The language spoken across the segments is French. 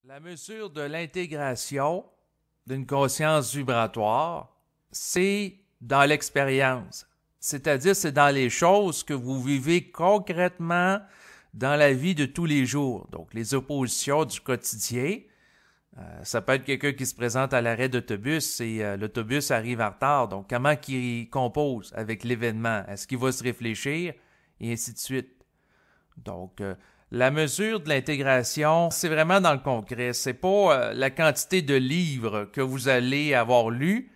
La mesure de l'intégration d'une conscience vibratoire, c'est dans l'expérience. C'est-à-dire, c'est dans les choses que vous vivez concrètement dans la vie de tous les jours. Donc, les oppositions du quotidien. Ça peut être quelqu'un qui se présente à l'arrêt d'autobus et l'autobus arrive en retard. Donc, comment il compose avec l'événement? Est-ce qu'il va se réfléchir? Et ainsi de suite. Donc, la mesure de l'intégration, c'est vraiment dans le concret. C'est pas la quantité de livres que vous allez avoir lus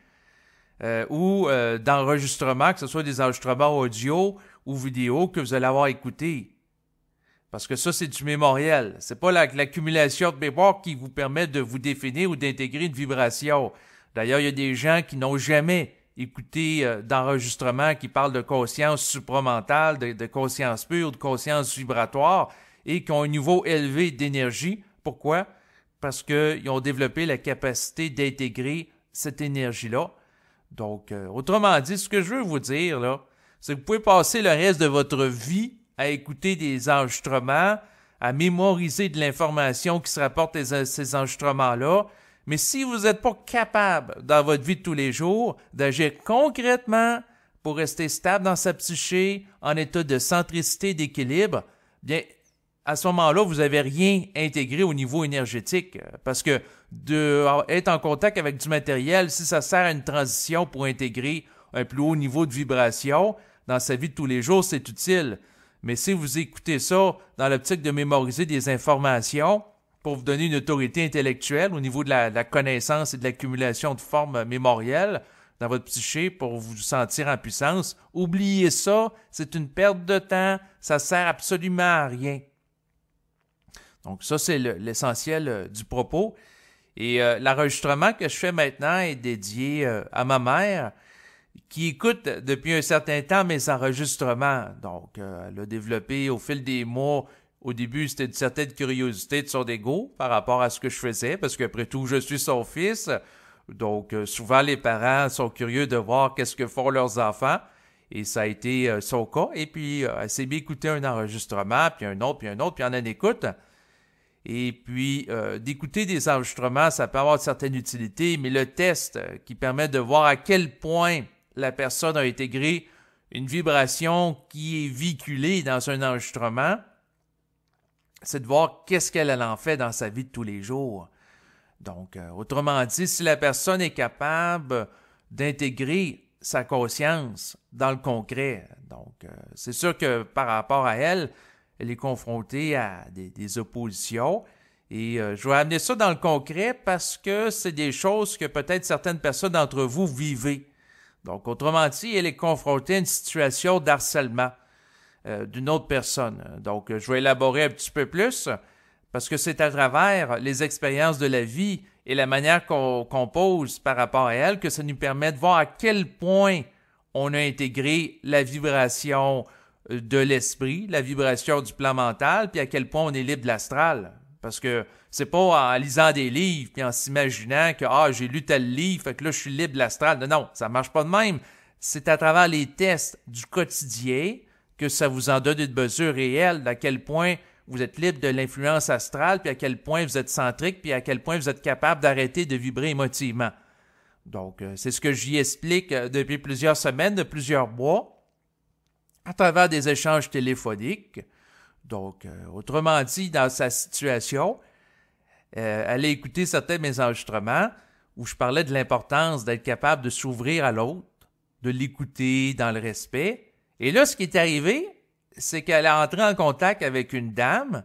ou d'enregistrements, que ce soit des enregistrements audio ou vidéo que vous allez avoir écoutés. Parce que ça, c'est du mémoriel. C'est pas l'accumulation de mémoire qui vous permet de vous définir ou d'intégrer une vibration. D'ailleurs, il y a des gens qui n'ont jamais écouté d'enregistrements qui parlent de conscience supramentale, de conscience pure, de conscience vibratoire et qui ont un niveau élevé d'énergie. Pourquoi? Parce qu'ils ont développé la capacité d'intégrer cette énergie-là. Donc, autrement dit, ce que je veux vous dire, là, c'est que vous pouvez passer le reste de votre vie à écouter des enregistrements, à mémoriser de l'information qui se rapporte à ces enregistrements-là, mais si vous n'êtes pas capable, dans votre vie de tous les jours, d'agir concrètement pour rester stable dans sa psyché, en état de centricité, d'équilibre, bien, à ce moment-là, vous n'avez rien intégré au niveau énergétique. Parce que être en contact avec du matériel, si ça sert à une transition pour intégrer un plus haut niveau de vibration dans sa vie de tous les jours, c'est utile. Mais si vous écoutez ça dans l'optique de mémoriser des informations pour vous donner une autorité intellectuelle au niveau de la connaissance et de l'accumulation de formes mémorielles dans votre psyché pour vous sentir en puissance, oubliez ça, c'est une perte de temps, ça sert absolument à rien. Donc ça, c'est l'essentiel du propos. Et l'enregistrement que je fais maintenant est dédié à ma mère, qui écoute depuis un certain temps mes enregistrements. Donc, elle a développé au fil des mois. Au début, c'était une certaine curiosité de son ego par rapport à ce que je faisais, parce qu'après tout, je suis son fils. Donc, souvent, les parents sont curieux de voir qu'est-ce que font leurs enfants. Et ça a été son cas. Et puis, elle s'est bien écouter un enregistrement, puis un autre, puis un autre, puis on en écoute. Et puis, d'écouter des enregistrements, ça peut avoir une certaine utilité, mais le test qui permet de voir à quel point la personne a intégré une vibration qui est véhiculée dans un enregistrement, c'est de voir qu'est-ce qu'elle en fait dans sa vie de tous les jours. Donc, autrement dit, si la personne est capable d'intégrer sa conscience dans le concret, donc c'est sûr que par rapport à elle, elle est confrontée à des oppositions. Et je vais amener ça dans le concret parce que c'est des choses que peut-être certaines personnes d'entre vous vivez. Donc, autrement dit, elle est confrontée à une situation d'harcèlement d'une autre personne. Donc, je vais élaborer un petit peu plus parce que c'est à travers les expériences de la vie et la manière qu'on pose par rapport à elle que ça nous permet de voir à quel point on a intégré la vibration de l'esprit, la vibration du plan mental, puis à quel point on est libre de l'astral. Parce que c'est pas en lisant des livres puis en s'imaginant que j'ai lu tel livre, fait que là je suis libre de l'astral. Non, ça marche pas de même. C'est à travers les tests du quotidien que ça vous en donne une mesure réelle d'à quel point vous êtes libre de l'influence astrale, puis à quel point vous êtes centrique, puis à quel point vous êtes capable d'arrêter de vibrer émotivement. Donc, c'est ce que j'y explique depuis plusieurs semaines, de plusieurs mois, à travers des échanges téléphoniques. Donc, autrement dit, dans sa situation, elle a écouté certains de mes enregistrements où je parlais de l'importance d'être capable de s'ouvrir à l'autre, de l'écouter dans le respect. Et là, ce qui est arrivé, c'est qu'elle est entrée en contact avec une dame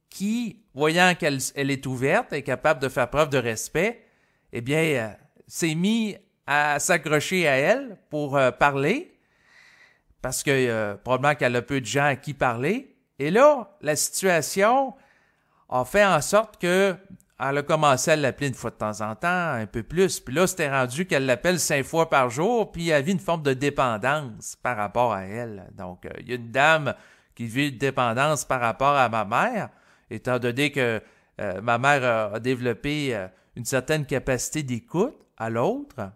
qui, voyant qu'elle est ouverte et capable de faire preuve de respect, eh bien, s'est mis à s'accrocher à elle pour parler, parce que probablement qu'elle a peu de gens à qui parler. Et là, la situation a fait en sorte que elle a commencé à l'appeler une fois de temps en temps, un peu plus. Puis là, c'était rendu qu'elle l'appelle 5 fois par jour, puis elle vit une forme de dépendance par rapport à elle. Donc, il y a une dame qui vit une dépendance par rapport à ma mère, étant donné que ma mère a développé une certaine capacité d'écoute à l'autre,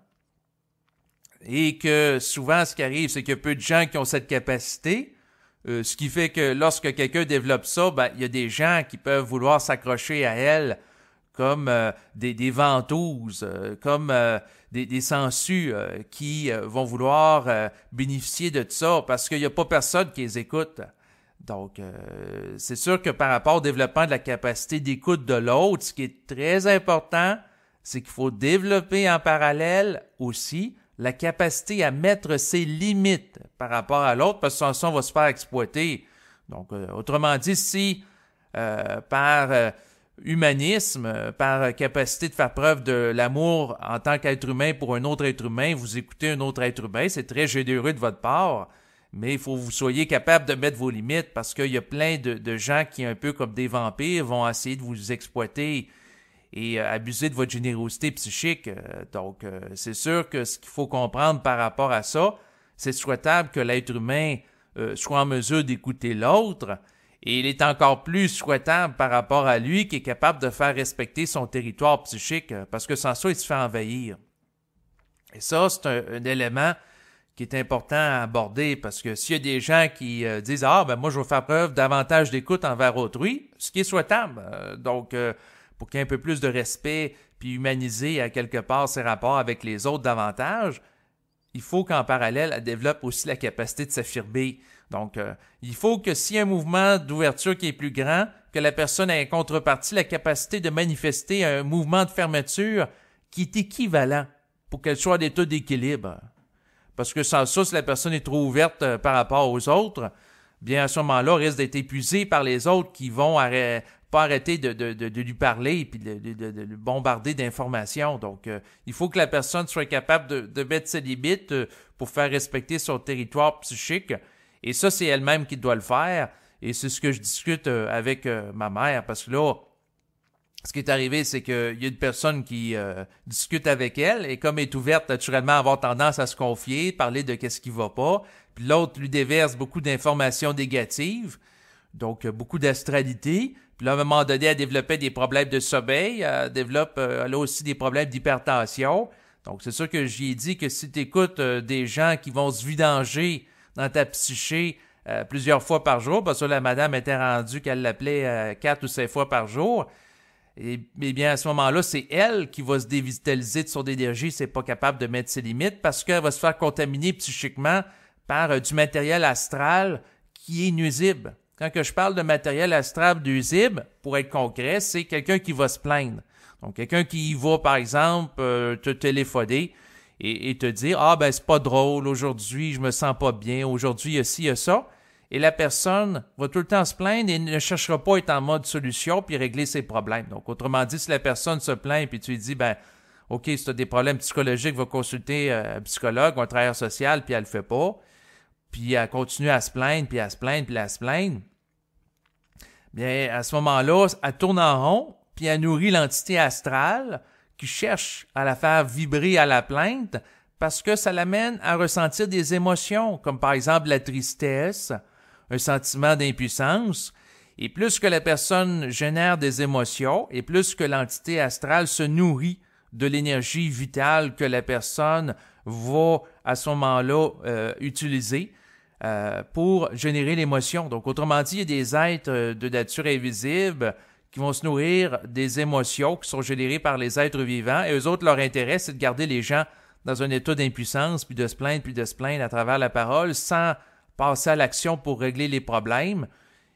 et que souvent, ce qui arrive, c'est qu'il y a peu de gens qui ont cette capacité. Ce qui fait que lorsque quelqu'un développe ça, ben, il y a des gens qui peuvent vouloir s'accrocher à elle comme des ventouses, comme des sangsues qui vont vouloir bénéficier de ça parce qu'il n'y a pas personne qui les écoute. Donc, c'est sûr que par rapport au développement de la capacité d'écoute de l'autre, ce qui est très important, c'est qu'il faut développer en parallèle aussi la capacité à mettre ses limites par rapport à l'autre, parce que sans ça, on va se faire exploiter. Donc, autrement dit, si par humanisme, par capacité de faire preuve de l'amour en tant qu'être humain pour un autre être humain, vous écoutez un autre être humain, c'est très généreux de votre part, mais il faut que vous soyez capable de mettre vos limites parce qu'il y a plein de gens qui, un peu comme des vampires, vont essayer de vous exploiter et abuser de votre générosité psychique. Donc, c'est sûr que ce qu'il faut comprendre par rapport à ça, c'est souhaitable que l'être humain soit en mesure d'écouter l'autre, et il est encore plus souhaitable par rapport à lui qui est capable de faire respecter son territoire psychique, parce que sans ça, il se fait envahir. Et ça, c'est un élément qui est important à aborder, parce que s'il y a des gens qui disent « Ah, ben moi, je vais faire preuve davantage d'écoute envers autrui », ce qui est souhaitable. Donc, pour qu'il y ait un peu plus de respect, puis humaniser à quelque part ses rapports avec les autres davantage, il faut qu'en parallèle, elle développe aussi la capacité de s'affirmer. Donc, il faut que s'il y a un mouvement d'ouverture qui est plus grand, que la personne ait en contrepartie la capacité de manifester un mouvement de fermeture qui est équivalent pour qu'elle soit en état d'équilibre. Parce que sans ça, si la personne est trop ouverte par rapport aux autres, bien à ce moment-là, elle risque d'être épuisée par les autres qui vont pas arrêter de lui parler et puis de le bombarder d'informations. Donc, il faut que la personne soit capable de mettre ses limites pour faire respecter son territoire psychique. Et ça, c'est elle-même qui doit le faire. Et c'est ce que je discute avec ma mère. Parce que là, ce qui est arrivé, c'est qu'il y a une personne qui discute avec elle et comme elle est ouverte, naturellement, à avoir tendance à se confier, parler de qu'est-ce qui va pas. Puis l'autre lui déverse beaucoup d'informations négatives. Donc, beaucoup d'astralité. Puis là, à un moment donné, elle développait des problèmes de sommeil. Elle a aussi des problèmes d'hypertension. Donc, c'est sûr que j'y ai dit que si tu écoutes des gens qui vont se vidanger dans ta psyché plusieurs fois par jour, parce que la madame était rendue qu'elle l'appelait 4 ou 5 fois par jour, et bien à ce moment-là, c'est elle qui va se dévitaliser de son énergie si elle n'est pas capable de mettre ses limites parce qu'elle va se faire contaminer psychiquement par du matériel astral qui est nuisible. Quand que je parle de matériel astral nuisible, pour être concret, c'est quelqu'un qui va se plaindre. Donc, quelqu'un qui va, par exemple, te téléphoner et te dire « Ah, ben, c'est pas drôle, aujourd'hui, je me sens pas bien, aujourd'hui, il y a ci, il y a ça. » Et la personne va tout le temps se plaindre et ne cherchera pas à être en mode solution puis régler ses problèmes. Donc, autrement dit, si la personne se plaint puis tu lui dis « Ben, OK, si tu as des problèmes psychologiques, va consulter un psychologue ou un travailleur social, puis elle le fait pas. » Puis elle continue à se plaindre, puis à se plaindre, puis à se plaindre. Bien, à ce moment-là, elle tourne en rond, puis elle nourrit l'entité astrale qui cherche à la faire vibrer à la plainte parce que ça l'amène à ressentir des émotions, comme par exemple la tristesse, un sentiment d'impuissance. Et plus que la personne génère des émotions, et plus que l'entité astrale se nourrit de l'énergie vitale que la personne va à ce moment-là utiliser pour générer l'émotion. Donc, autrement dit, il y a des êtres de nature invisible qui vont se nourrir des émotions qui sont générées par les êtres vivants. Et eux autres, leur intérêt, c'est de garder les gens dans un état d'impuissance, puis de se plaindre à travers la parole, sans passer à l'action pour régler les problèmes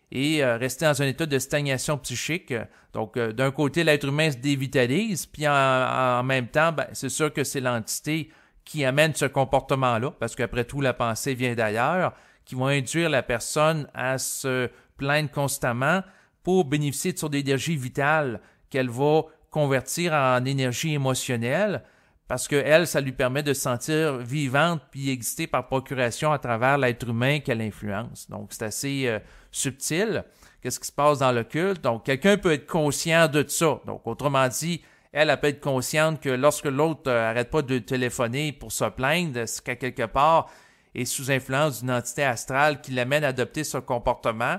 et rester dans un état de stagnation psychique. Donc, d'un côté, l'être humain se dévitalise, puis en même temps, ben, c'est sûr que c'est l'entité qui amène ce comportement-là, parce qu'après tout, la pensée vient d'ailleurs, qui vont induire la personne à se plaindre constamment pour bénéficier de son énergie vitale qu'elle va convertir en énergie émotionnelle, parce que elle, ça lui permet de se sentir vivante puis exister par procuration à travers l'être humain qu'elle influence. Donc, c'est assez subtil. Qu'est-ce qui se passe dans l'occulte? Donc, quelqu'un peut être conscient de ça. Donc, autrement dit, elle peut être consciente que lorsque l'autre n'arrête pas de téléphoner pour se plaindre, c'est qu'à quelque part est sous influence d'une entité astrale qui l'amène à adopter ce comportement.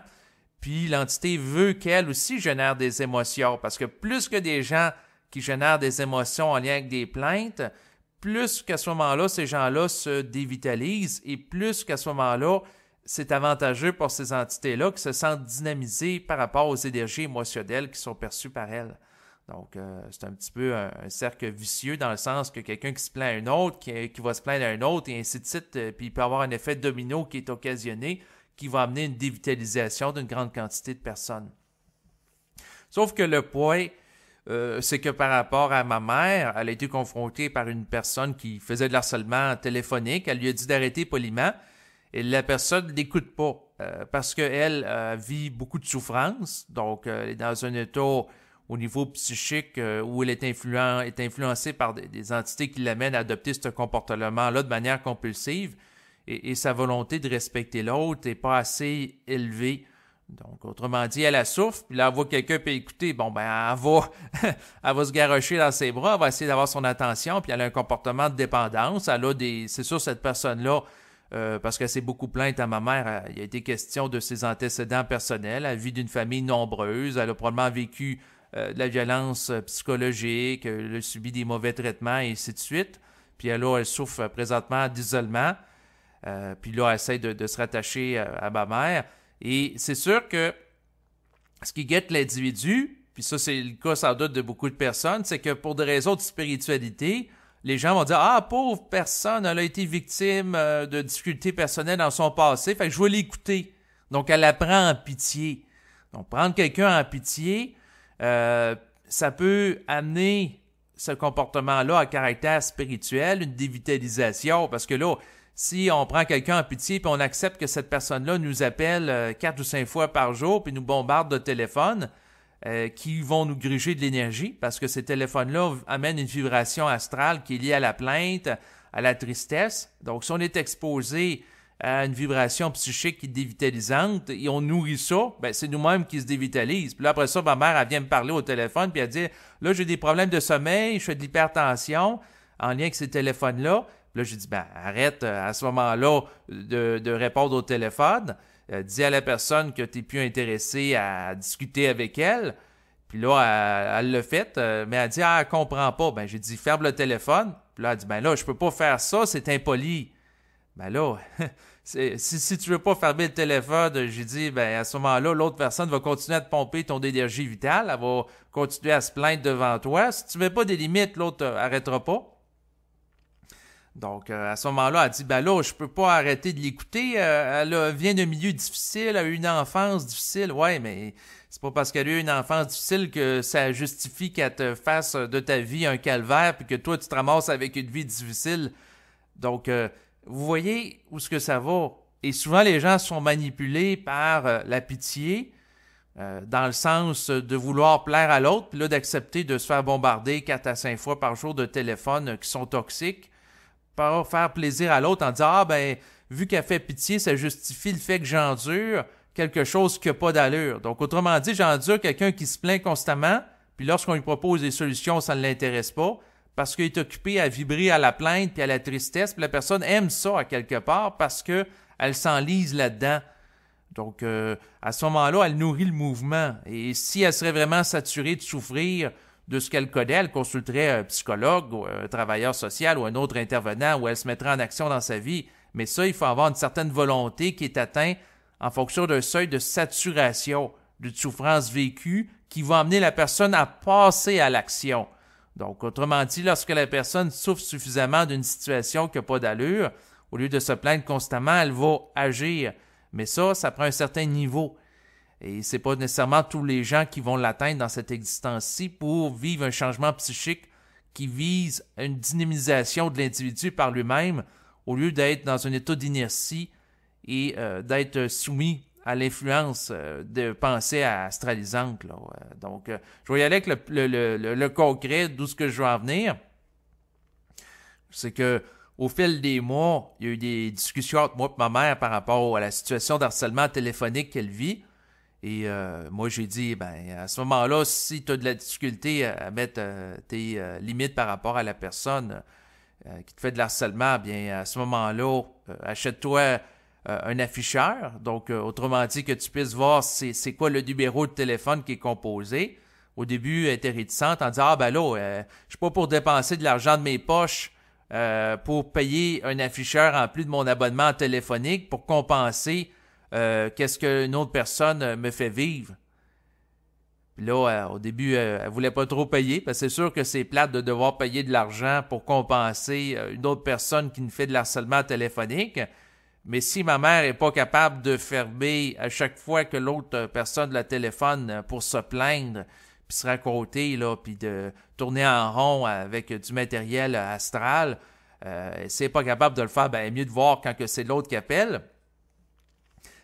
Puis l'entité veut qu'elle aussi génère des émotions, parce que plus que des gens qui génèrent des émotions en lien avec des plaintes, plus qu'à ce moment-là, ces gens-là se dévitalisent et plus qu'à ce moment-là, c'est avantageux pour ces entités-là qui se sentent dynamisées par rapport aux énergies émotionnelles qui sont perçues par elles. Donc, c'est un petit peu un cercle vicieux dans le sens que quelqu'un qui se plaint à un autre, qui va se plaindre à un autre, et ainsi de suite, puis il peut y avoir un effet domino qui est occasionné, qui va amener une dévitalisation d'une grande quantité de personnes. Sauf que le point, c'est que par rapport à ma mère, elle a été confrontée par une personne qui faisait de l'harcèlement téléphonique, elle lui a dit d'arrêter poliment, et la personne n'écoute pas, parce qu'elle vit beaucoup de souffrance, donc elle est dans un état au niveau psychique où elle est influencée par des entités qui l'amènent à adopter ce comportement-là de manière compulsive, et sa volonté de respecter l'autre n'est pas assez élevée. Donc, autrement dit, elle souffre, puis là, elle voit quelqu'un peut écouter, bon, ben, elle va se garrocher dans ses bras, elle va essayer d'avoir son attention, puis elle a un comportement de dépendance. C'est sûr, cette personne-là, parce qu'elle s'est beaucoup plainte à ma mère, il a été question de ses antécédents personnels, elle vit d'une famille nombreuse, elle a probablement vécu de la violence psychologique, elle a subi des mauvais traitements, et ainsi de suite. Puis là, elle souffre présentement d'isolement, puis là, elle essaie de se rattacher à ma mère. Et c'est sûr que ce qui guette l'individu, puis ça c'est le cas sans doute de beaucoup de personnes, c'est que pour des raisons de spiritualité, les gens vont dire « Ah, pauvre personne, elle a été victime de difficultés personnelles dans son passé, fait que je vais l'écouter. » Donc elle la prend en pitié. Donc prendre quelqu'un en pitié, ça peut amener ce comportement-là à caractère spirituel, une dévitalisation, parce que là, si on prend quelqu'un en pitié puis on accepte que cette personne-là nous appelle 4 ou 5 fois par jour puis nous bombarde de téléphones qui vont nous gruger de l'énergie parce que ces téléphones-là amènent une vibration astrale qui est liée à la plainte, à la tristesse. Donc, si on est exposé à une vibration psychique qui est dévitalisante et on nourrit ça, ben c'est nous-mêmes qui se dévitalisent. Puis là, après ça, ma mère, elle vient me parler au téléphone puis elle dit « Là, j'ai des problèmes de sommeil, je fais de l'hypertension en lien avec ces téléphones-là. » Là, j'ai dit, ben, arrête à ce moment-là de répondre au téléphone. Dis à la personne que tu n'es plus intéressé à discuter avec elle. Puis là, elle l'a fait, mais elle dit, ah, elle comprend pas. Ben, j'ai dit, ferme le téléphone. Puis là, elle dit, ben là, je peux pas faire ça, c'est impoli. Ben là, si tu veux pas fermer le téléphone, j'ai dit, ben, à ce moment-là, l'autre personne va continuer à te pomper ton énergie vitale. Elle va continuer à se plaindre devant toi. Si tu mets pas des limites, l'autre arrêtera pas. Donc, à ce moment-là, elle dit, ben là, je peux pas arrêter de l'écouter. Elle vient d'un milieu difficile, elle a eu une enfance difficile. Ouais, mais c'est pas parce qu'elle a eu une enfance difficile que ça justifie qu'elle te fasse de ta vie un calvaire puis que toi, tu te ramasses avec une vie difficile. Donc, vous voyez où est-ce que ça va. Et souvent, les gens sont manipulés par la pitié, dans le sens de vouloir plaire à l'autre, puis là, d'accepter de se faire bombarder 4 à 5 fois par jour de téléphones qui sont toxiques, pour faire plaisir à l'autre en disant « Ah, ben, vu qu'elle fait pitié, ça justifie le fait que j'endure quelque chose qui n'a pas d'allure. » Donc, autrement dit, j'endure quelqu'un qui se plaint constamment, puis lorsqu'on lui propose des solutions, ça ne l'intéresse pas, parce qu'il est occupé à vibrer à la plainte puis à la tristesse, puis la personne aime ça à quelque part parce qu'elle s'enlise là-dedans. Donc, à ce moment-là, elle nourrit le mouvement. Et si elle serait vraiment saturée de souffrir de ce qu'elle connaît, elle consulterait un psychologue ou un travailleur social ou un autre intervenant où elle se mettrait en action dans sa vie. Mais ça, il faut avoir une certaine volonté qui est atteinte en fonction d'un seuil de saturation, de souffrance vécue qui va amener la personne à passer à l'action. Donc, autrement dit, lorsque la personne souffre suffisamment d'une situation qui n'a pas d'allure, au lieu de se plaindre constamment, elle va agir. Mais ça prend un certain niveau. Et c'est pas nécessairement tous les gens qui vont l'atteindre dans cette existence-ci pour vivre un changement psychique qui vise une dynamisation de l'individu par lui-même au lieu d'être dans un état d'inertie et d'être soumis à l'influence de pensées astralisantes. Là. Donc, je vais y aller avec le concret d'où ce que je veux en venir. C'est que au fil des mois, il y a eu des discussions entre moi et ma mère par rapport à la situation d'harcèlement téléphonique qu'elle vit. Et moi, j'ai dit, ben à ce moment-là, si tu as de la difficulté à mettre tes limites par rapport à la personne qui te fait de l'harcèlement, bien à ce moment-là, achète-toi un afficheur. Donc, autrement dit, que tu puisses voir c'est quoi le numéro de téléphone qui est composé. Au début, elle était réticente en disant, ah ben là, je suis pas pour dépenser de l'argent de mes poches pour payer un afficheur en plus de mon abonnement téléphonique pour compenser qu'est-ce qu'une autre personne me fait vivre. Puis là, au début, elle voulait pas trop payer, parce que c'est sûr que c'est plate de devoir payer de l'argent pour compenser une autre personne qui nous fait de l'harcèlement téléphonique. Mais si ma mère est pas capable de fermer à chaque fois que l'autre personne le téléphone pour se plaindre, puis se raconter, là, puis de tourner en rond avec du matériel astral, si elle n'est pas capable de le faire, ben mieux de voir quand que c'est l'autre qui appelle.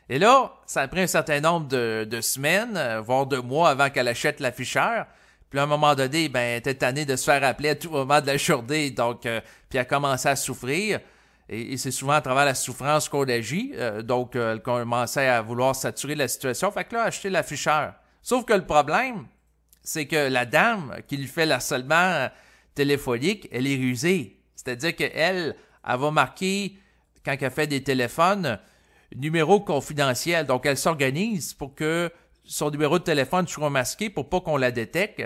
Et là, ça a pris un certain nombre de semaines, voire de mois avant qu'elle achète l'afficheur. Puis à un moment donné, ben, elle était tannée de se faire appeler à tout moment de la journée. Donc, puis elle a commencé à souffrir. Et c'est souvent à travers la souffrance qu'on agit. Donc, elle commençait à vouloir saturer la situation. Fait que là, elle a acheté l'afficheur. Sauf que le problème, c'est que la dame qui lui fait l'harcèlement téléphonique, elle est rusée. C'est-à-dire qu'elle, elle va marquer, quand elle fait des téléphones, numéro confidentiel. Donc, elle s'organise pour que son numéro de téléphone soit masqué pour pas qu'on la détecte.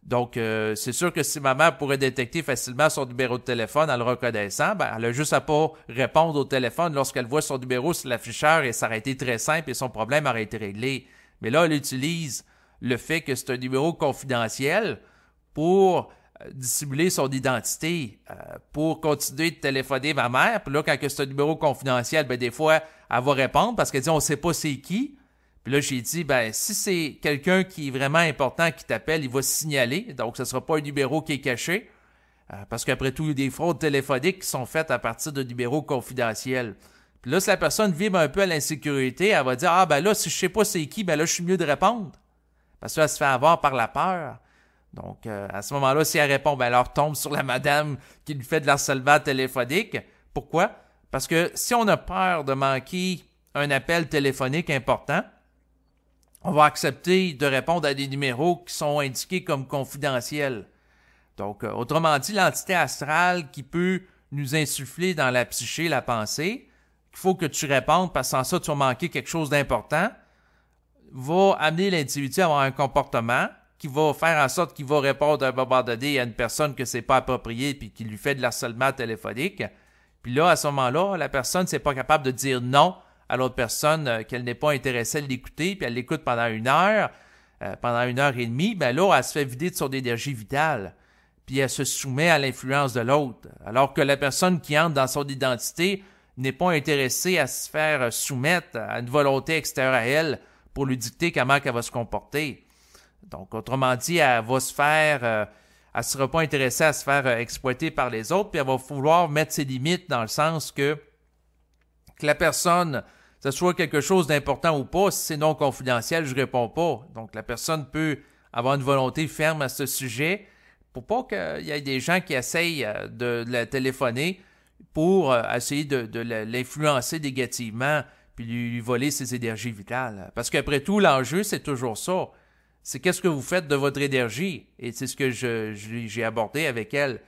Donc, c'est sûr que si ma mère pourrait détecter facilement son numéro de téléphone en le reconnaissant, ben, elle a juste à pas répondre au téléphone lorsqu'elle voit son numéro sur l'afficheur et ça aurait été très simple et son problème aurait été réglé. Mais là, elle utilise le fait que c'est un numéro confidentiel pour dissimuler son identité, pour continuer de téléphoner ma mère. Puis là, quand c'est un numéro confidentiel, ben des fois, elle va répondre parce qu'elle dit « on sait pas c'est qui ». Puis là, j'ai dit, ben si c'est quelqu'un qui est vraiment important qui t'appelle, il va signaler. Donc, ce ne sera pas un numéro qui est caché. Parce qu'après tout, il y a des fraudes téléphoniques qui sont faites à partir de numéros confidentiels. Puis là, si la personne vibre un peu à l'insécurité, elle va dire « ah ben là, si je sais pas c'est qui, ben là, je suis mieux de répondre. » Parce qu'elle se fait avoir par la peur. Donc, à ce moment-là, si elle répond, ben elle retombe sur la madame qui lui fait de l'harcèlement téléphonique. Pourquoi? Parce que si on a peur de manquer un appel téléphonique important, on va accepter de répondre à des numéros qui sont indiqués comme confidentiels. Donc, autrement dit, l'entité astrale qui peut nous insuffler dans la psyché, la pensée, qu'il faut que tu répondes parce que sans ça, tu vas manquer quelque chose d'important, va amener l'individu à avoir un comportement qui va faire en sorte qu'il va répondre à un moment donné à une personne que c'est pas approprié puis qui lui fait de l'harcèlement téléphonique. Puis là, à ce moment-là, la personne n'est pas capable de dire non à l'autre personne qu'elle n'est pas intéressée à l'écouter, puis elle l'écoute pendant 1 heure, pendant 1 heure et demie, ben là, elle se fait vider de son énergie vitale. Puis elle se soumet à l'influence de l'autre. Alors que la personne qui entre dans son identité n'est pas intéressée à se faire soumettre à une volonté extérieure à elle pour lui dicter comment elle va se comporter. Donc, autrement dit, elle va se faire, elle ne sera pas intéressée à se faire exploiter par les autres, puis elle va vouloir mettre ses limites dans le sens que la personne, que ce soit quelque chose d'important ou pas, si c'est non confidentiel, je ne réponds pas. Donc, la personne peut avoir une volonté ferme à ce sujet pour pas qu'il y ait des gens qui essayent de la téléphoner pour essayer de l'influencer négativement puis lui voler ses énergies vitales. Parce qu'après tout, l'enjeu, c'est toujours ça. C'est qu'est-ce que vous faites de votre énergie. Et c'est ce que j'ai abordé avec elle.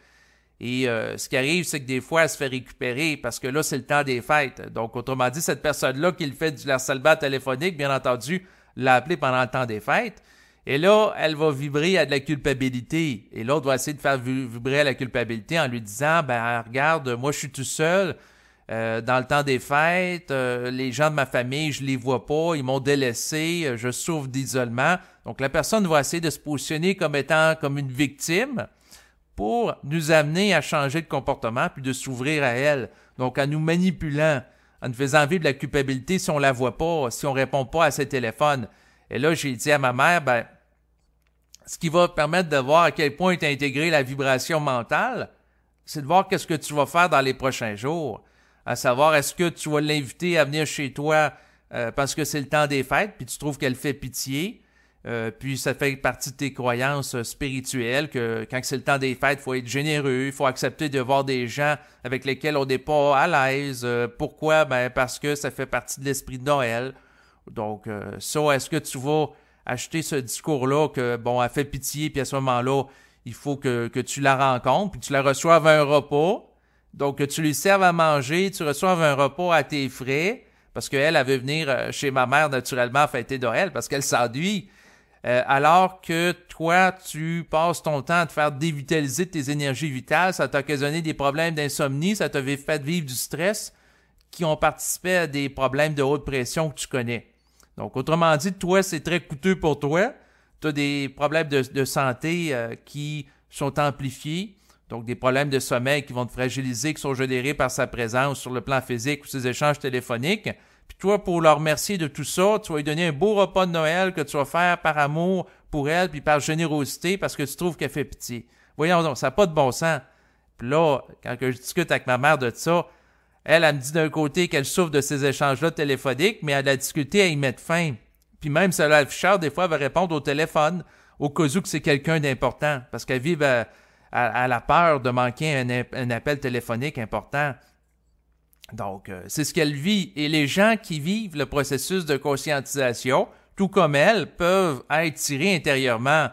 Et ce qui arrive, c'est que des fois, elle se fait récupérer parce que là, c'est le temps des fêtes. Donc, autrement dit, cette personne-là qui le fait du harcèlement téléphonique, bien entendu, l'a appelé pendant le temps des fêtes. Et là, elle va vibrer à de la culpabilité. Et l'autre va essayer de faire vibrer à la culpabilité en lui disant, ben regarde, moi, je suis tout seul. Dans le temps des fêtes, les gens de ma famille, je les vois pas, ils m'ont délaissé, je souffre d'isolement. Donc, la personne va essayer de se positionner comme étant comme une victime pour nous amener à changer de comportement puis de s'ouvrir à elle. Donc, en nous manipulant, en nous faisant vivre de la culpabilité si on la voit pas, si on répond pas à ses téléphones. Et là, j'ai dit à ma mère, ben, ce qui va permettre de voir à quel point tu as intégré la vibration mentale, c'est de voir qu'est-ce que tu vas faire dans les prochains jours. À savoir, est-ce que tu vas l'inviter à venir chez toi parce que c'est le temps des fêtes, puis tu trouves qu'elle fait pitié, puis ça fait partie de tes croyances spirituelles que quand c'est le temps des fêtes, il faut être généreux, il faut accepter de voir des gens avec lesquels on n'est pas à l'aise. Pourquoi? Ben parce que ça fait partie de l'esprit de Noël. Donc, ça, est-ce que tu vas acheter ce discours-là que, bon, elle fait pitié, puis à ce moment-là, il faut que tu la rencontres, puis que tu la reçoives à un repas. Donc, que tu lui serves à manger, tu reçoives un repas à tes frais, parce qu'elle, elle veut venir chez ma mère naturellement fêter Noël, parce qu'elle s'ennuie. alors que toi, tu passes ton temps à te faire dévitaliser tes énergies vitales, ça t'a occasionné des problèmes d'insomnie, ça t'a fait vivre du stress qui ont participé à des problèmes de haute pression que tu connais. Donc, autrement dit, toi, c'est très coûteux pour toi. Tu as des problèmes de santé qui sont amplifiés, donc des problèmes de sommeil qui vont te fragiliser, qui sont générés par sa présence sur le plan physique ou ses échanges téléphoniques. Puis toi, pour leur remercier de tout ça, tu vas lui donner un beau repas de Noël que tu vas faire par amour pour elle, puis par générosité, parce que tu trouves qu'elle fait pitié. Voyons donc, ça n'a pas de bon sens. Puis là, quand je discute avec ma mère de ça, elle me dit d'un côté qu'elle souffre de ces échanges-là téléphoniques, mais elle a difficulté à y mettre fin. Puis même si elle a l'afficheur, des fois, elle va répondre au téléphone, au cas où que c'est quelqu'un d'important, parce qu'elle vit à la peur de manquer un appel téléphonique important. Donc, c'est ce qu'elle vit. Et les gens qui vivent le processus de conscientisation, tout comme elle, peuvent être tirés intérieurement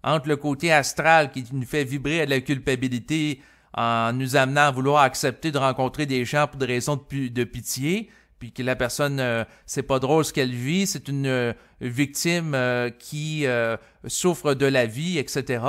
entre le côté astral qui nous fait vibrer à de la culpabilité en nous amenant à vouloir accepter de rencontrer des gens pour des raisons de pitié, puis que la personne, c'est pas drôle ce qu'elle vit, c'est une victime qui souffre de la vie, etc.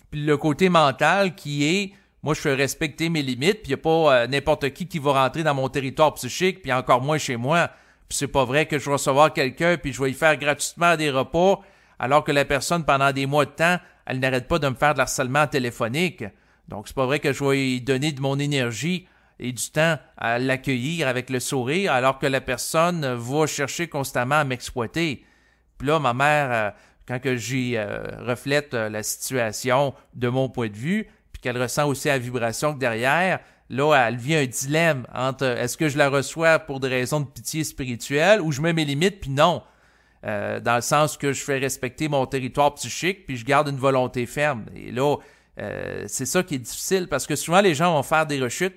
Puis le côté mental qui est, moi je fais respecter mes limites, puis il n'y a pas n'importe qui va rentrer dans mon territoire psychique, puis encore moins chez moi. Puis c'est pas vrai que je vais recevoir quelqu'un, puis je vais y faire gratuitement des repas, alors que la personne, pendant des mois de temps, elle n'arrête pas de me faire de l'harcèlement téléphonique. Donc, c'est pas vrai que je vais lui donner de mon énergie et du temps à l'accueillir avec le sourire, alors que la personne va chercher constamment à m'exploiter. Puis là, ma mère, quand que j'y reflète la situation de mon point de vue, puis qu'elle ressent aussi la vibration que derrière, là, elle vit un dilemme entre est-ce que je la reçois pour des raisons de pitié spirituelle ou je mets mes limites, puis non. Dans le sens que je fais respecter mon territoire psychique, puis je garde une volonté ferme. Et là, c'est ça qui est difficile, parce que souvent, les gens vont faire des rechutes.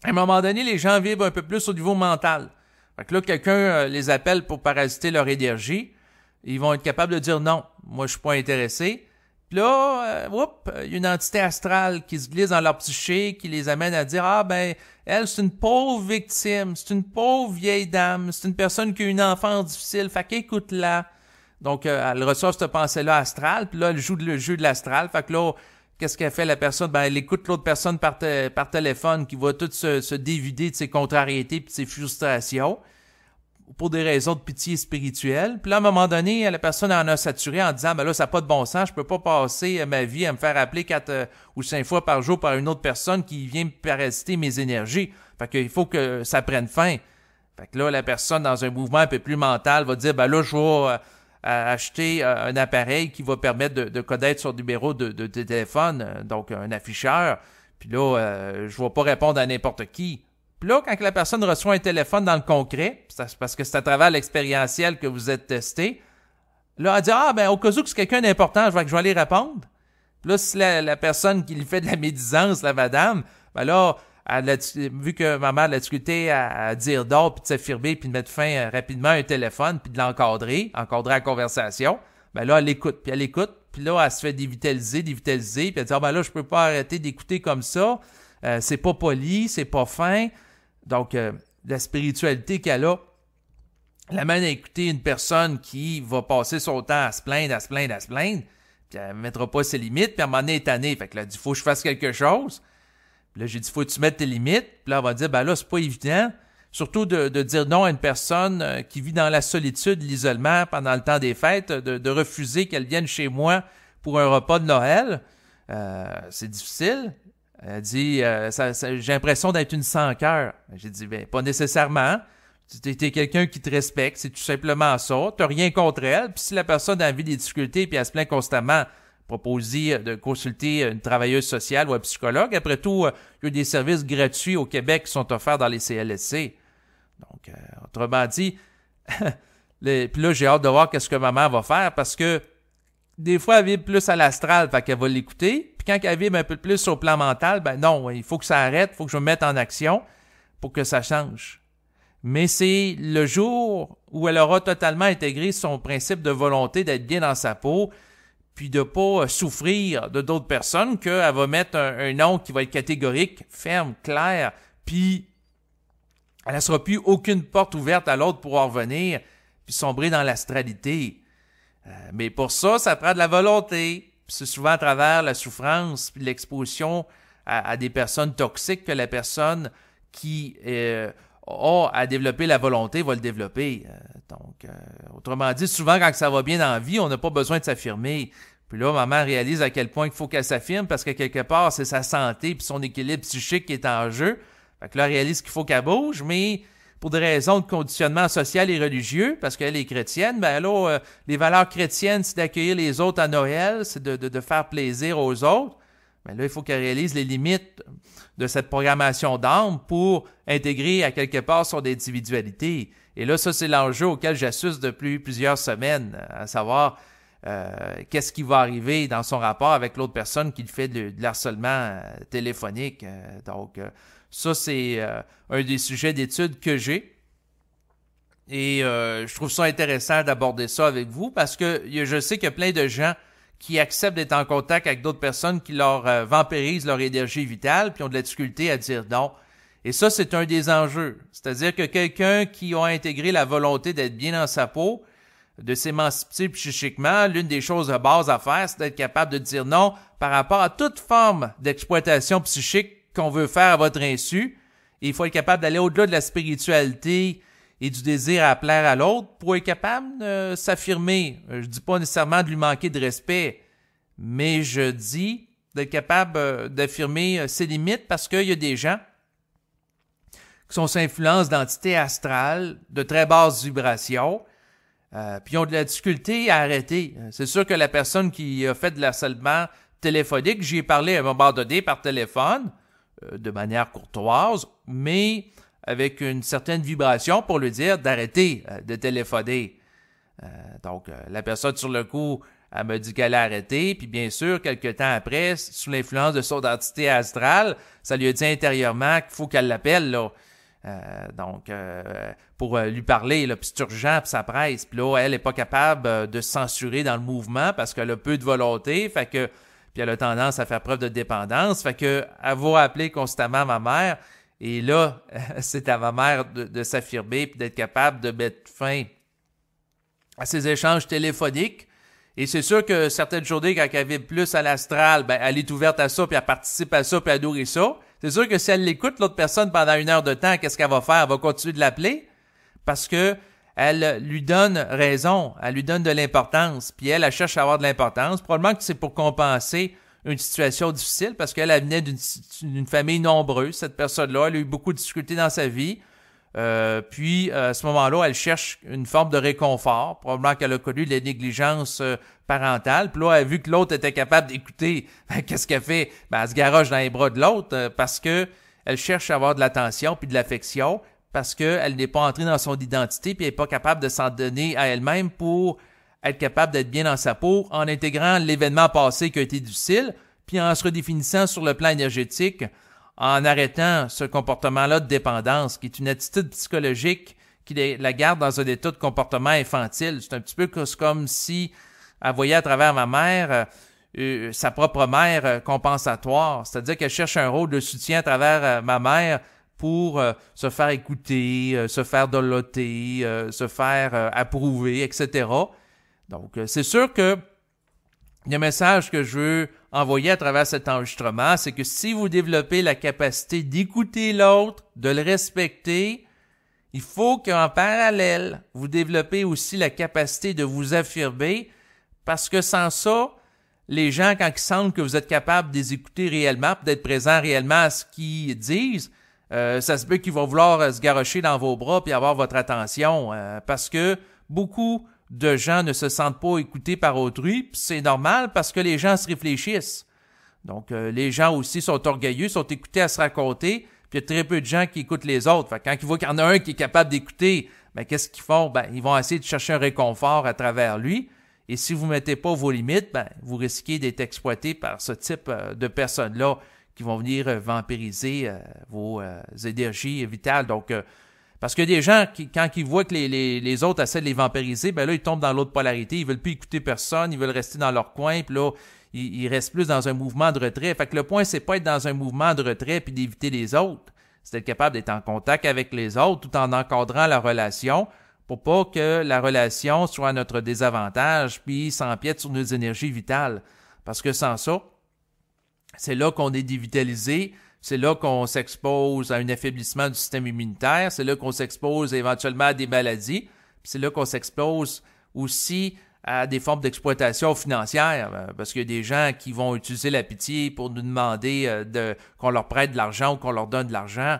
À un moment donné, les gens vivent un peu plus au niveau mental. Fait que là, quelqu'un les appelle pour parasiter leur énergie. Ils vont être capables de dire non, moi je suis pas intéressé. Puis là, il y a une entité astrale qui se glisse dans leur psyché, qui les amène à dire ah ben elle c'est une pauvre victime, c'est une pauvre vieille dame, c'est une personne qui a une enfance difficile, fait qu'écoute-la. Donc elle reçoit cette pensée-là astrale, puis là elle joue le jeu de l'astral, fait que là qu'est-ce qu'elle fait la personne? Ben elle écoute l'autre personne par téléphone qui va tout se dévider de ses contrariétés et de ses frustrations pour des raisons de pitié spirituelle. Puis là, à un moment donné, la personne en a saturé en disant « Ben là, ça n'a pas de bon sens, je peux pas passer ma vie à me faire appeler 4 ou 5 fois par jour par une autre personne qui vient me parasiter mes énergies. Fait qu'il faut que ça prenne fin. » Fait que là, la personne, dans un mouvement un peu plus mental, va dire « Ben là, je vais acheter un appareil qui va permettre de connaître son numéro de téléphone, donc un afficheur. Puis là, je ne vais pas répondre à n'importe qui. » Puis là, quand la personne reçoit un téléphone dans le concret, c'est parce que c'est à travers l'expérientiel que vous êtes testé, là, elle dit « Ah, ben au cas où c'est quelqu'un d'important, je vais aller répondre. » Puis là, si la personne qui lui fait de la médisance, la madame, ben là, vu que ma mère a la difficulté à dire d'or, puis de s'affirmer, puis de mettre fin rapidement à un téléphone, puis de encadrer la conversation, ben là, elle écoute, puis là, elle se fait dévitaliser, puis elle dit « Ah, ben là, je peux pas arrêter d'écouter comme ça, c'est pas poli, c'est pas fin. » Donc, la spiritualité qu'elle a l'amène à écouter une personne qui va passer son temps à se plaindre, puis elle ne mettra pas ses limites, puis à un moment donné, elle est tannée. Fait que là, elle dit, faut que je fasse quelque chose. Puis là, j'ai dit, faut que tu mettes tes limites. Puis là, elle va dire, ben là, c'est pas évident. Surtout de dire non à une personne qui vit dans la solitude, l'isolement pendant le temps des fêtes, de refuser qu'elle vienne chez moi pour un repas de Noël. C'est difficile. Elle dit, j'ai l'impression d'être une sans-cœur. J'ai dit, ben, pas nécessairement. T'es quelqu'un qui te respecte, c'est tout simplement ça. T'as rien contre elle. Puis si la personne a envie des difficultés puis elle se plaint constamment, proposer de consulter une travailleuse sociale ou un psychologue. Après tout, il y a des services gratuits au Québec qui sont offerts dans les CLSC. Donc, autrement dit, puis là, j'ai hâte de voir qu'est-ce que maman va faire parce que des fois, elle vibre plus à l'astral, fait qu'elle va l'écouter. Puis quand elle vibre un peu plus au plan mental, ben non, il faut que ça arrête, il faut que je me mette en action pour que ça change. Mais c'est le jour où elle aura totalement intégré son principe de volonté d'être bien dans sa peau, puis de pas souffrir de d'autres personnes, qu'elle va mettre un nom qui va être catégorique, ferme, clair, puis elle ne sera plus aucune porte ouverte à l'autre pour en revenir, puis sombrer dans l'astralité. Mais pour ça, ça prend de la volonté. C'est souvent à travers la souffrance puis l'exposition à des personnes toxiques que la personne qui a à développer la volonté va le développer. Autrement dit, souvent quand ça va bien dans la vie, on n'a pas besoin de s'affirmer. Puis là, maman réalise à quel point il faut qu'elle s'affirme parce que quelque part, c'est sa santé puis son équilibre psychique qui est en jeu. Fait que là, elle réalise qu'il faut qu'elle bouge, mais pour des raisons de conditionnement social et religieux, parce qu'elle est chrétienne, ben là, les valeurs chrétiennes, c'est d'accueillir les autres à Noël, c'est de faire plaisir aux autres. Mais là, il faut qu'elle réalise les limites de cette programmation d'âme pour intégrer à quelque part son individualité. Et là, ça, c'est l'enjeu auquel j'assiste depuis plusieurs semaines, à savoir qu'est-ce qui va arriver dans son rapport avec l'autre personne qui fait de l'harcèlement téléphonique. Ça, c'est un des sujets d'étude que j'ai. Et je trouve ça intéressant d'aborder ça avec vous parce que je sais qu'il y a plein de gens qui acceptent d'être en contact avec d'autres personnes qui leur vampirisent leur énergie vitale puis ont de la difficulté à dire non. Et ça, c'est un des enjeux. C'est-à-dire que quelqu'un qui a intégré la volonté d'être bien dans sa peau, de s'émanciper psychiquement, l'une des choses de base à faire, c'est d'être capable de dire non par rapport à toute forme d'exploitation psychique qu'on veut faire à votre insu. Et il faut être capable d'aller au-delà de la spiritualité et du désir à plaire à l'autre pour être capable de s'affirmer. Je dis pas nécessairement de lui manquer de respect, mais je dis d'être capable d'affirmer ses limites parce qu'il y a des gens qui sont sous influence d'entités astrales de très basse vibration, puis ils ont de la difficulté à arrêter. C'est sûr que la personne qui a fait de l'harcèlement téléphonique, j'y ai parlé à un moment donné par téléphone, de manière courtoise, mais avec une certaine vibration pour lui dire d'arrêter de téléphoner. La personne sur le coup, elle m'a dit qu'elle a arrêté, puis bien sûr, quelques temps après, sous l'influence de son identité astrale, ça lui a dit intérieurement qu'il faut qu'elle l'appelle, là. Pour lui parler, là, puis c'est urgent, puis ça presse. Puis là, elle n'est pas capable de se censurer dans le mouvement parce qu'elle a peu de volonté, fait que puis elle a tendance à faire preuve de dépendance, fait que elle va appeler constamment ma mère, et là, c'est à ma mère de s'affirmer puis d'être capable de mettre fin à ces échanges téléphoniques. Et c'est sûr que certaines journées, quand elle vibre plus à l'astral, ben, elle est ouverte à ça, puis elle participe à ça, puis elle nourrit ça. C'est sûr que si elle l'écoute, l'autre personne, pendant 1 heure de temps, qu'est-ce qu'elle va faire? Elle va continuer de l'appeler parce que elle lui donne raison, elle lui donne de l'importance, puis elle cherche à avoir de l'importance. Probablement que c'est pour compenser une situation difficile parce qu'elle venait d'une famille nombreuse, cette personne-là. Elle a eu beaucoup de difficultés dans sa vie. Puis, à ce moment-là, elle cherche une forme de réconfort. Probablement qu'elle a connu de la négligence parentale. Puis là, elle a vu que l'autre était capable d'écouter. Ben, qu'est-ce qu'elle fait? Ben, elle se garoche dans les bras de l'autre parce que elle cherche à avoir de l'attention puis de l'affection parce qu'elle n'est pas entrée dans son identité puis elle n'est pas capable de s'en donner à elle-même pour être capable d'être bien dans sa peau en intégrant l'événement passé qui a été difficile puis en se redéfinissant sur le plan énergétique en arrêtant ce comportement-là de dépendance, qui est une attitude psychologique qui la garde dans un état de comportement infantile. C'est un petit peu comme si elle voyait à travers ma mère sa propre mère compensatoire, c'est-à-dire qu'elle cherche un rôle de soutien à travers ma mère pour se faire écouter, se faire doloter, se faire approuver, etc. Donc, c'est sûr que le message que je veux envoyer à travers cet enregistrement, c'est que si vous développez la capacité d'écouter l'autre, de le respecter, il faut qu'en parallèle, vous développez aussi la capacité de vous affirmer, parce que sans ça, les gens, quand ils sentent que vous êtes capable de les écouter réellement, d'être présent réellement à ce qu'ils disent, ça se peut qu'ils vont vouloir se garrocher dans vos bras puis avoir votre attention, parce que beaucoup de gens ne se sentent pas écoutés par autrui, puis c'est normal parce que les gens se réfléchissent. Donc, les gens aussi sont orgueilleux, sont écoutés à se raconter, puis il y a très peu de gens qui écoutent les autres. Fait que quand ils voient qu'il y en a un qui est capable d'écouter, ben qu'est-ce qu'ils font? Ben, ils vont essayer de chercher un réconfort à travers lui. Et si vous ne mettez pas vos limites, ben, vous risquez d'être exploité par ce type de personnes-là qui vont venir vampiriser vos énergies vitales. Donc, parce que des gens, quand ils voient que les autres essaient de les vampiriser, ben là, ils tombent dans l'autre polarité. Ils veulent plus écouter personne, ils veulent rester dans leur coin, puis là, ils restent plus dans un mouvement de retrait. Fait que le point, c'est pas être dans un mouvement de retrait puis d'éviter les autres. C'est être capable d'être en contact avec les autres tout en encadrant la relation pour pas que la relation soit à notre désavantage puis s'empiète sur nos énergies vitales. Parce que sans ça, c'est là qu'on est dévitalisé, c'est là qu'on s'expose à un affaiblissement du système immunitaire, c'est là qu'on s'expose éventuellement à des maladies, puis c'est là qu'on s'expose aussi à des formes d'exploitation financière, parce qu'il y a des gens qui vont utiliser la pitié pour nous demander qu'on leur prête de l'argent ou qu'on leur donne de l'argent.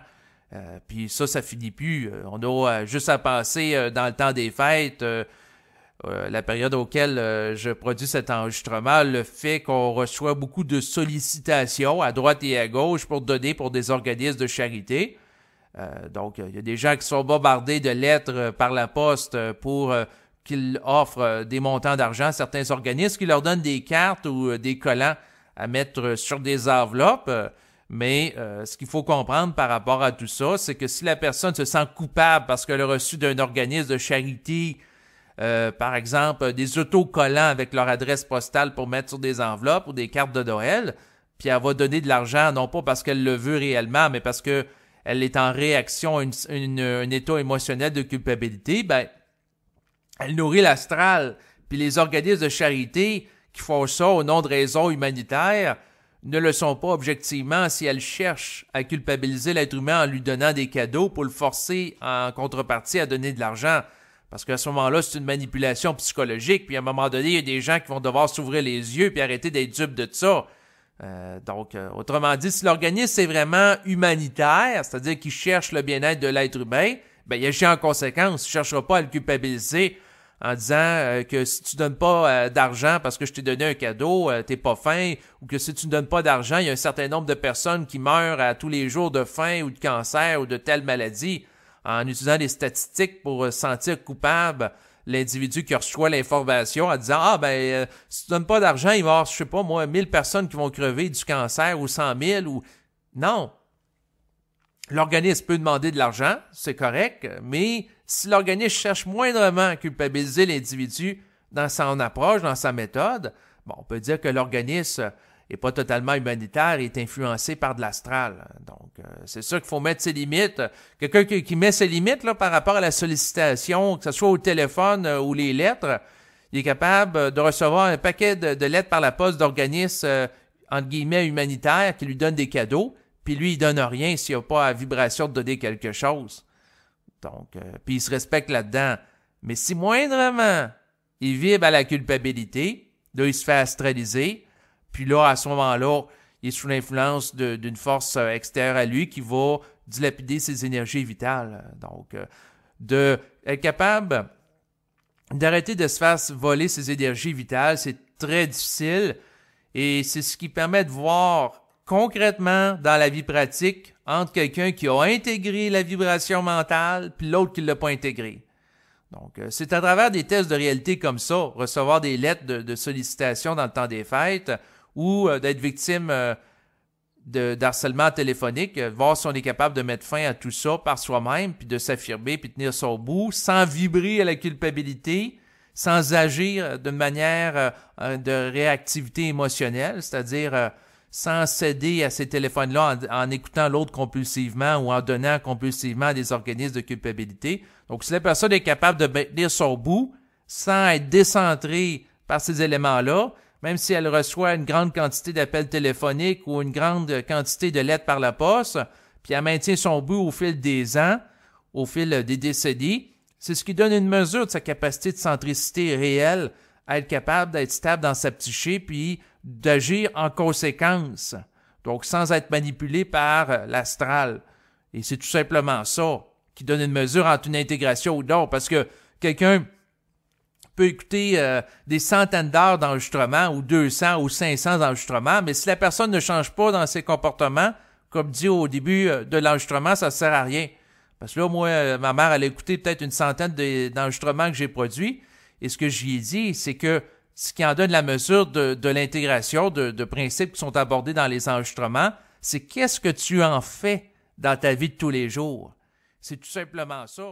Puis ça finit plus. On a juste à penser dans le temps des fêtes, la période auquel je produis cet enregistrement, le fait qu'on reçoit beaucoup de sollicitations à droite et à gauche pour donner pour des organismes de charité. Donc, il y a des gens qui sont bombardés de lettres par la poste pour qu'ils offrent des montants d'argent à certains organismes qui leur donnent des cartes ou des collants à mettre sur des enveloppes. Mais ce qu'il faut comprendre par rapport à tout ça, c'est que si la personne se sent coupable parce qu'elle a reçu d'un organisme de charité, par exemple, des autocollants avec leur adresse postale pour mettre sur des enveloppes ou des cartes de Noël, puis elle va donner de l'argent, non pas parce qu'elle le veut réellement, mais parce qu'elle est en réaction à un état émotionnel de culpabilité, ben, elle nourrit l'astral. Puis les organismes de charité qui font ça au nom de raisons humanitaires ne le sont pas objectivement si elles cherchent à culpabiliser l'être humain en lui donnant des cadeaux pour le forcer en contrepartie à donner de l'argent. Parce qu'à ce moment-là, c'est une manipulation psychologique, puis à un moment donné, il y a des gens qui vont devoir s'ouvrir les yeux puis arrêter d'être dupes de ça. Donc, autrement dit, si l'organisme est vraiment humanitaire, c'est-à-dire qu'il cherche le bien-être de l'être humain, ben il agit en conséquence. Il ne cherchera pas à le culpabiliser en disant que si tu donnes pas d'argent parce que je t'ai donné un cadeau, t'es pas fin, ou que si tu ne donnes pas d'argent, il y a un certain nombre de personnes qui meurent à tous les jours de faim ou de cancer ou de telle maladie, en utilisant des statistiques pour sentir coupable l'individu qui reçoit l'information en disant « Ah, si tu donnes pas d'argent, il va y avoir, je sais pas moi, 1000 personnes qui vont crever du cancer ou 100 000 ou... » Non! L'organisme peut demander de l'argent, c'est correct, mais si l'organisme cherche moindrement à culpabiliser l'individu dans son approche, dans sa méthode, bon, on peut dire que l'organisme n'est pas totalement humanitaire et est influencé par de l'astral. Donc, c'est sûr qu'il faut mettre ses limites. Quelqu'un qui met ses limites là, par rapport à la sollicitation, que ce soit au téléphone ou les lettres, il est capable de recevoir un paquet de lettres par la poste d'organismes, entre guillemets, humanitaires qui lui donnent des cadeaux, puis lui, il donne rien s'il n'a pas la vibration de donner quelque chose. Donc, puis il se respecte là-dedans. Mais si moindrement, il vibre à la culpabilité, là, il se fait astraliser, puis là, à ce moment-là, il est sous l'influence d'une force extérieure à lui qui va dilapider ses énergies vitales. Donc, de être capable d'arrêter de se faire voler ses énergies vitales, c'est très difficile et c'est ce qui permet de voir concrètement dans la vie pratique entre quelqu'un qui a intégré la vibration mentale puis l'autre qui ne l'a pas intégrée. Donc, c'est à travers des tests de réalité comme ça, recevoir des lettres de sollicitation dans le temps des fêtes ou d'être victime d'harcèlement téléphonique, voir si on est capable de mettre fin à tout ça par soi-même, puis de s'affirmer, puis tenir son bout, sans vibrer à la culpabilité, sans agir d'une manière de réactivité émotionnelle, c'est-à-dire sans céder à ces téléphones-là en écoutant l'autre compulsivement ou en donnant compulsivement à des organismes de culpabilité. Donc, si la personne est capable de maintenir son bout sans être décentrée par ces éléments-là, même si elle reçoit une grande quantité d'appels téléphoniques ou une grande quantité de lettres par la poste, puis elle maintient son bout au fil des ans, au fil des décennies, c'est ce qui donne une mesure de sa capacité de centricité réelle à être capable d'être stable dans sa psyché puis d'agir en conséquence, donc sans être manipulé par l'astral. Et c'est tout simplement ça qui donne une mesure entre une intégration ou non, parce que quelqu'un peut écouter des centaines d'heures d'enregistrement ou 200 ou 500 enregistrements, mais si la personne ne change pas dans ses comportements, comme dit au début de l'enregistrement, ça ne sert à rien. Parce que là, moi, ma mère, elle a écouté peut-être une centaine d'enregistrements que j'ai produits, et ce que j'y ai dit, c'est que ce qui en donne la mesure de l'intégration de principes qui sont abordés dans les enregistrements, c'est qu'est-ce que tu en fais dans ta vie de tous les jours. C'est tout simplement ça.